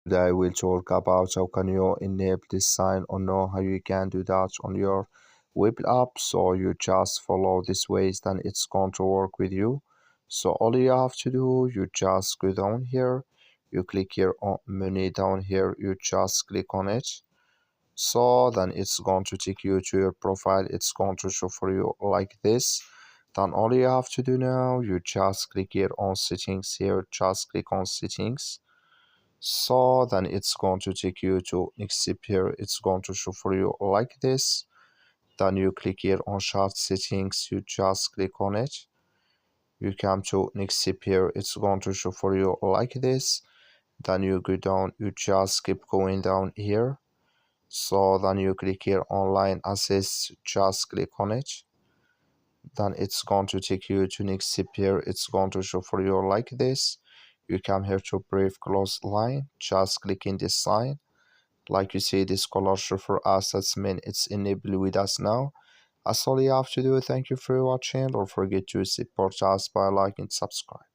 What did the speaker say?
Today we'll talk about how can you enable this sign or know how you can do that on your Webull app. So you just follow this ways, then it's going to work with you. So all you have to do, you just go down here, you click here on menu down here, you just click on it. So then it's going to take you to your profile, it's going to show for you like this. Then all you have to do now, you just click here on settings here, just click on settings. So then it's going to take you to next step here, it's going to show for you like this. Then you click here on chat settings, you just click on it. You come to next step here, it's going to show for you like this. Then you go down, you just keep going down here. So then you click here online access, just click on it. Then it's going to take you to next step here, it's going to show for you like this. You come here to Prev close line, just click in this sign. Like you see, this color show for us, that's mean it's enabled with us now. That's all you have to do. Thank you for watching. Don't forget to support us by liking and subscribe.